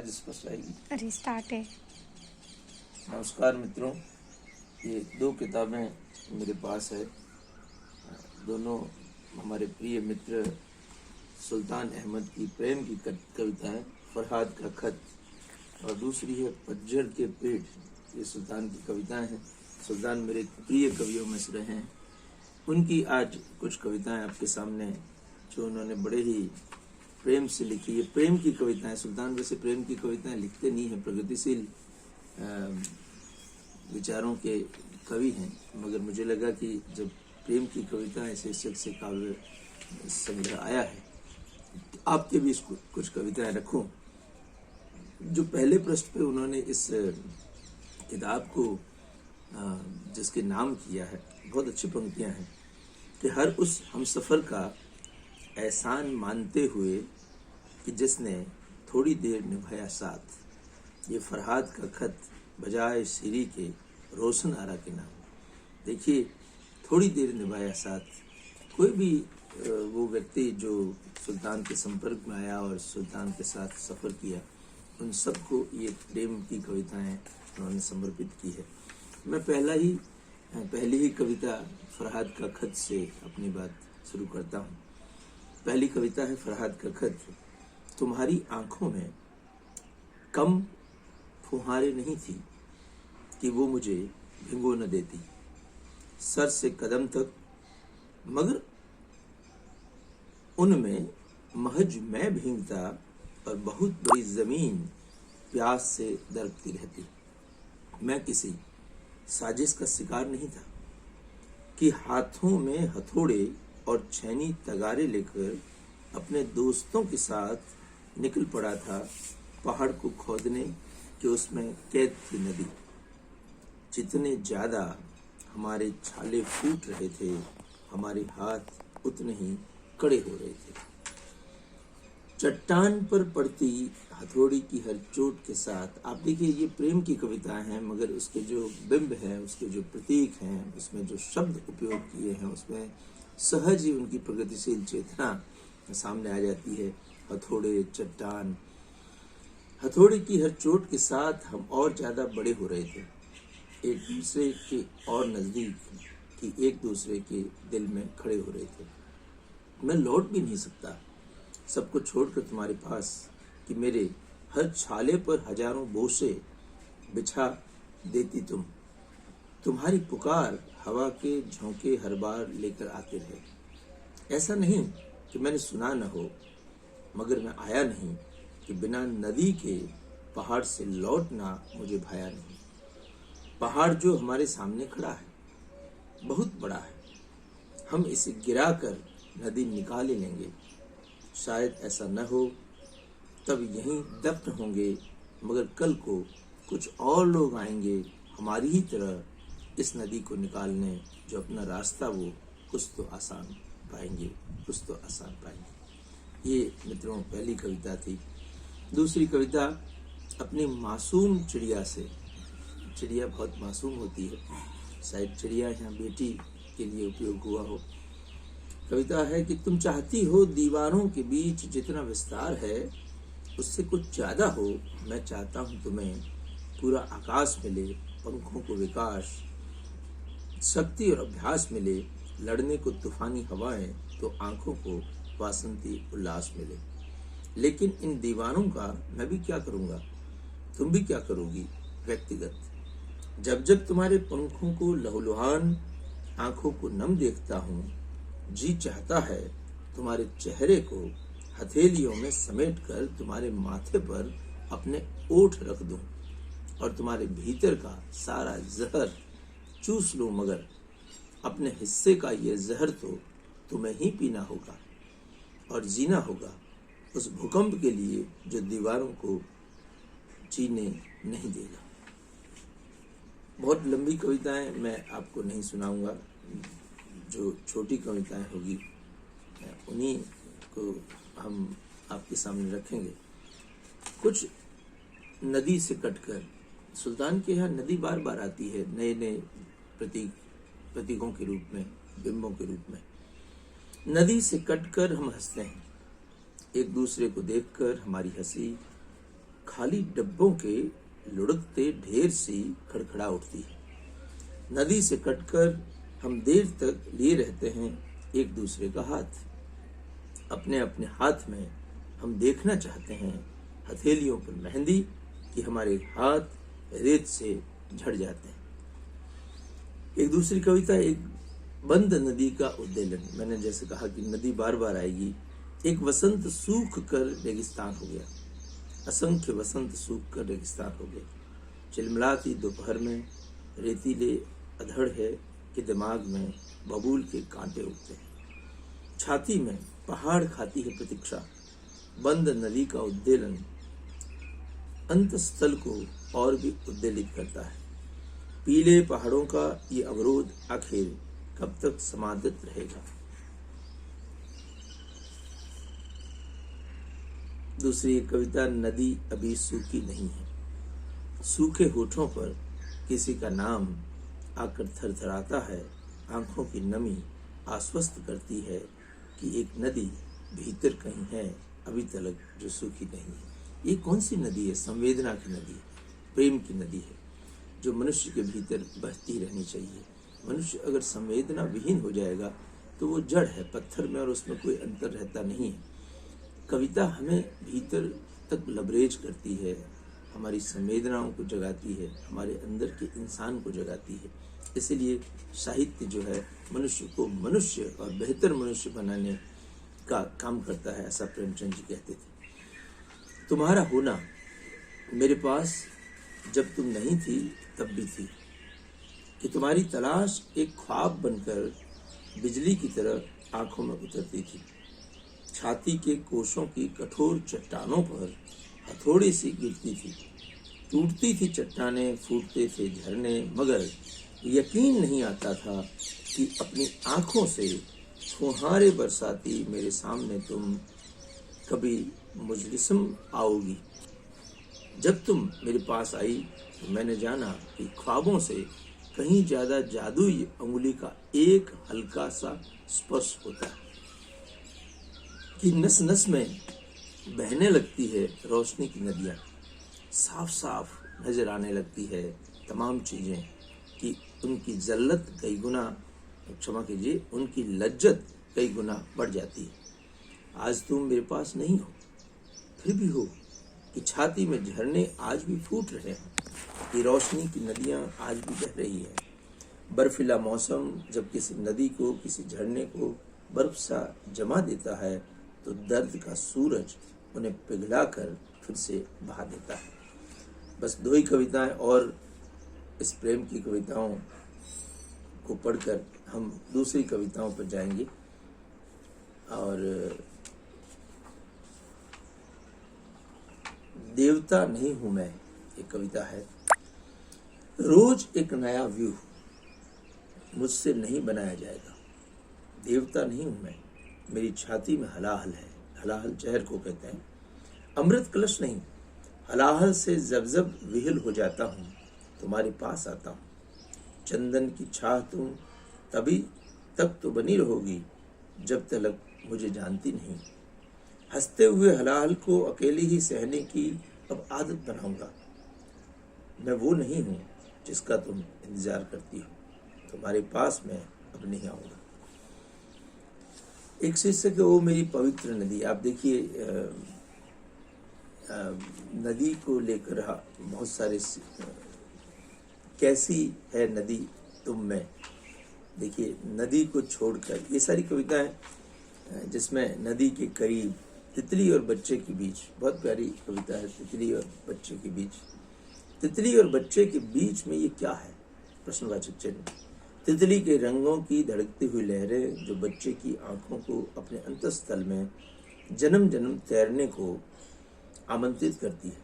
आवाज स्पष्ट आएगी। अरे स्टार्ट है। नमस्कार मित्रों, ये दो किताबें मेरे पास है। दोनों हमारे प्रिय मित्र सुल्तान अहमद की प्रेम की कविता है, फरहाद का खत, और दूसरी है पतझड़ के पेड़। ये सुल्तान की कविताएं हैं। सुल्तान मेरे प्रिय कवियों में से रहे हैं। उनकी आज कुछ कविताएं आपके सामने जो उन्होंने बड़े ही प्रेम से लिखी। ये प्रेम की कविताएं। सुल्तान वैसे प्रेम की कविताएं लिखते नहीं हैं, प्रगतिशील विचारों के कवि हैं, मगर मुझे लगा कि जब प्रेम की कविताएं शीर्षक से काव्य संग्रह आया है तो आपके भी कुछ कविताएं रखूं। जो पहले पृष्ठ पे उन्होंने इस किताब को जिसके नाम किया है, बहुत अच्छी पंक्तियां हैं कि हर उस हमसफर का एहसान मानते हुए कि जिसने थोड़ी देर निभाया साथ, ये फरहाद का खत बजाय सीरी के रोशन आरा के नाम। देखिए, थोड़ी देर निभाया साथ। कोई भी वो व्यक्ति जो सुल्तान के संपर्क में आया और सुल्तान के साथ सफ़र किया, उन सबको ये प्रेम की कविताएं उन्होंने समर्पित की है। मैं पहली ही कविता फरहाद का खत से अपनी बात शुरू करता हूँ। पहली कविता है फरहाद का खत। तुम्हारी आंखों में कम फुहारें नहीं थी कि वो मुझे भिगो न देती सर से कदम तक, मगर उनमें महज मैं भीगता और बहुत बड़ी जमीन प्यास से दरकती रहती। मैं किसी साजिश का शिकार नहीं था कि हाथों में हथौड़े और छैनी तगारे लेकर अपने दोस्तों के साथ निकल पड़ा था पहाड़ को खोदने कि उसमें कैद थी नदी। जितने ज्यादा हमारे छाले फूट रहे थे, हमारे हाथ उतने ही कड़े हो रहे थे। चट्टान पर पड़ती हथौड़ी की हर चोट के साथ। आप देखिए, ये प्रेम की कविताएं हैं, मगर उसके जो बिंब हैं, उसके जो प्रतीक हैं, उसमें जो शब्द उपयोग किए हैं, उसमें सहज ही उनकी प्रगतिशील चेतना सामने आ जाती है। हथौड़े, चट्टान, हथौड़े की हर चोट के साथ हम और ज्यादा बड़े हो रहे थे, एक दूसरे के और नजदीक कि एक दूसरे के दिल में खड़े हो रहे थे। मैं लौट भी नहीं सकता सबको छोड़कर तुम्हारे पास कि मेरे हर छाले पर हजारों बोसे बिछा देती तुम। तुम्हारी पुकार हवा के झोंके हर बार लेकर आते रहे। ऐसा नहीं कि मैंने सुना न हो, मगर मैं आया नहीं कि बिना नदी के पहाड़ से लौटना मुझे भाया नहीं। पहाड़ जो हमारे सामने खड़ा है बहुत बड़ा है, हम इसे गिराकर नदी निकाल लेंगे। शायद ऐसा न हो, तब यहीं दफन होंगे, मगर कल को कुछ और लोग आएंगे हमारी ही तरह इस नदी को निकालने, जो अपना रास्ता वो कुछ तो आसान पाएंगे। ये मित्रों पहली कविता थी। दूसरी कविता अपनी मासूम चिड़िया से। चिड़िया बहुत मासूम होती है, शायद चिड़िया यहाँ बेटी के लिए उपयोग हुआ हो। कविता है कि तुम चाहती हो दीवारों के बीच जितना विस्तार है उससे कुछ ज्यादा हो। मैं चाहता हूँ तुम्हें पूरा आकाश मिले, पंखों को विकास, शक्ति और अभ्यास मिले, लड़ने को तूफानी हवाएं तो आंखों को वासंती उल्लास मिले। लेकिन इन दीवारों का मैं भी क्या करूँगा, तुम भी क्या करोगी व्यक्तिगत। जब जब तुम्हारे पंखों को लहूलुहान, आंखों को नम देखता हूँ, जी चाहता है तुम्हारे चेहरे को हथेलियों में समेट कर तुम्हारे माथे पर अपने ओठ रख दूं और तुम्हारे भीतर का सारा जहर चूस लूं, मगर अपने हिस्से का ये जहर तो तुम्हें ही पीना होगा और जीना होगा उस भूकंप के लिए जो दीवारों को जीने नहीं देगा। बहुत लंबी कविताएं मैं आपको नहीं सुनाऊंगा, जो छोटी कविताएं होगी उन्हीं को हम आपके सामने रखेंगे। कुछ नदी से कटकर। सुल्तान के यहाँ नदी बार बार आती है, नए नए प्रतीकों के रूप में, बिंबों के रूप में। नदी से कटकर हम हंसते हैं, एक दूसरे को देखकर हमारी हंसी खाली डब्बों के लुढ़कते ढेर सी खड़खड़ा उठती है। नदी से कटकर हम देर तक लिए रहते हैं एक दूसरे का हाथ। अपने अपने हाथ में हम देखना चाहते हैं हथेलियों पर मेहंदी कि हमारे हाथ रेत से झड़ जाते हैं। एक दूसरी कविता, एक बंद नदी का उद्वेलन। मैंने जैसे कहा कि नदी बार बार आएगी। एक वसंत सूख कर रेगिस्तान हो गया, असंख्य वसंत सूख कर रेगिस्तान हो गया। चिलमिलाती दोपहर में रेतीले अधड़ है कि दिमाग में बबूल के कांटे उगते हैं। छाती में पहाड़ खाती है प्रतीक्षा। बंद नदी का उद्वेलन अंतस्थल को और भी उद्वेलित करता है। पीले पहाड़ों का ये अवरोध आखिर कब तक समाधित रहेगा। दूसरी कविता, नदी अभी सूखी नहीं है। सूखे होठों पर किसी का नाम आकर थरथराता है। आंखों की नमी आश्वस्त करती है कि एक नदी भीतर कहीं है अभी तक जो सूखी नहीं है। ये कौन सी नदी है? संवेदना की नदी है, प्रेम की नदी है, जो मनुष्य के भीतर बहती रहनी चाहिए। मनुष्य अगर संवेदना विहीन हो जाएगा तो वो जड़ है पत्थर में, और उसमें कोई अंतर रहता नहीं है। कविता हमें भीतर तक लबरेज करती है, हमारी संवेदनाओं को जगाती है, हमारे अंदर के इंसान को जगाती है। इसलिए साहित्य जो है मनुष्य को मनुष्य और बेहतर मनुष्य बनाने का काम करता है, ऐसा प्रेमचंद जी कहते थे। तुम्हारा होना मेरे पास जब तुम नहीं थी तब भी थी, कि तुम्हारी तलाश एक ख्वाब बनकर बिजली की तरह आंखों में उतरती थी। छाती के कोशों की कठोर चट्टानों पर हथौड़ी सी गिरती थी। टूटती थी चट्टानें, फूटते थे झरने, मगर यकीन नहीं आता था कि अपनी आंखों से फुहारे बरसाती मेरे सामने तुम कभी मुजलिसम आओगी। जब तुम मेरे पास आई तो मैंने जाना कि ख्वाबों से कहीं ज्यादा जादुई अंगुली का एक हल्का सा स्पर्श होता है, कि नस नस में बहने लगती है रोशनी की नदियां। साफ साफ नजर आने लगती है तमाम चीजें, कि उनकी जल्लत कई गुना, क्षमा कीजिए, उनकी लज्जत कई गुना बढ़ जाती है। आज तुम मेरे पास नहीं हो, फिर भी हो, कि छाती में झरने आज भी फूट रहे हैं, कि रोशनी की नदियां आज भी बह रही है। बर्फीला मौसम जब किसी नदी को, किसी झरने को बर्फ सा जमा देता है तो दर्द का सूरज उन्हें पिघलाकर फिर से बहा देता है। बस दो ही कविताएं और इस प्रेम की कविताओं को पढ़कर हम दूसरी कविताओं पर जाएंगे। और देवता नहीं हूं मैं, एक कविता है। रोज एक नया व्यू मुझसे नहीं बनाया जाएगा। देवता नहीं हूं मैं, मेरी छाती में हलाहल है। हलाहल जहर को कहते हैं। अमृत कलश नहीं, हलाहल से जब जब विहिल हो जाता हूँ तुम्हारे पास आता हूँ। चंदन की छाह तुम तभी तक तो बनी रहोगी जब तक मुझे जानती नहीं। हंसते हुए हलाहल को अकेली ही सहने की अब आदत बनाऊंगा। मैं वो नहीं हूँ जिसका तुम इंतजार करती हो, तुम्हारे पास मैं अब नहीं आऊंगा। एक शीर्षक है वो मेरी पवित्र नदी। आप देखिए नदी को लेकर बहुत सारे कैसी है नदी तुम में। देखिए नदी को छोड़कर ये सारी कविताएं जिसमें नदी के करीब तितली और बच्चे के बीच, बहुत प्यारी कविता है तितली और बच्चे के बीच। तितली और बच्चे के बीच में ये क्या है? प्रश्नवाचक चिन्ह। तितली के रंगों की धड़कती हुई लहरें जो बच्चे की आंखों को अपने अंतःस्थल में जन्म जन्म तैरने को आमंत्रित करती है,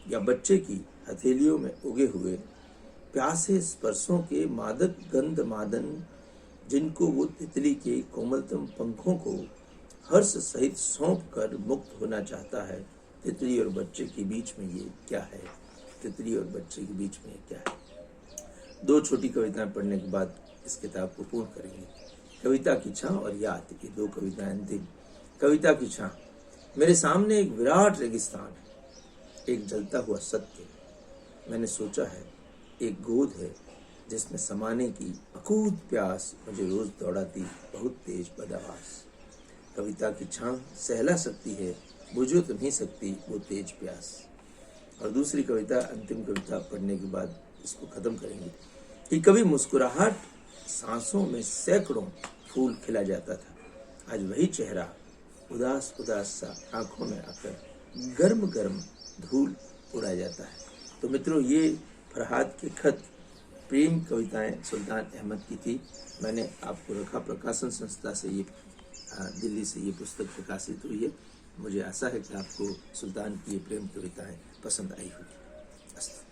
या बच्चे की हथेलियों में उगे हुए प्यासे स्पर्शों के मादक गंध मादन जिनको वो तितली के कोमलतम पंखों को हर्ष सहित सौंप कर मुक्त होना चाहता है। तितली और बच्चे के बीच में ये क्या है? तितली और बच्चे के बीच में क्या है? दो छोटी कविताएं पढ़ने के बाद इस किताब को पूर्ण करेंगे। कविता की छां और याद, ये दो कविताएं अंतिम। कविता की छां। मेरे सामने एक विराट रेगिस्तान है, एक जलता हुआ सत्य। मैंने सोचा है एक गोद है जिसमें समाने की अकूत प्यास मुझे रोज दौड़ाती बहुत तेज बदहवास। कविता की छां सहला सकती है, बुझो तो नहीं सकती वो तेज प्यास। और दूसरी कविता, अंतिम कविता पढ़ने के बाद इसको खत्म करेंगे कि कभी मुस्कुराहट सांसों में सैकड़ों फूल खिला जाता था, आज वही चेहरा उदास उदास सा आंखों में आकर गर्म गर्म धूल उड़ा जाता है। तो मित्रों, ये फरहाद के खत प्रेम कविताएं सुल्तान अहमद की थी। मैंने आपको रखा प्रकाशन संस्था से, ये दिल्ली से ये पुस्तक प्रकाशित हुई है। मुझे आशा है कि आपको सुल्तान की ये प्रेम कविताएं पसंद आई होगी।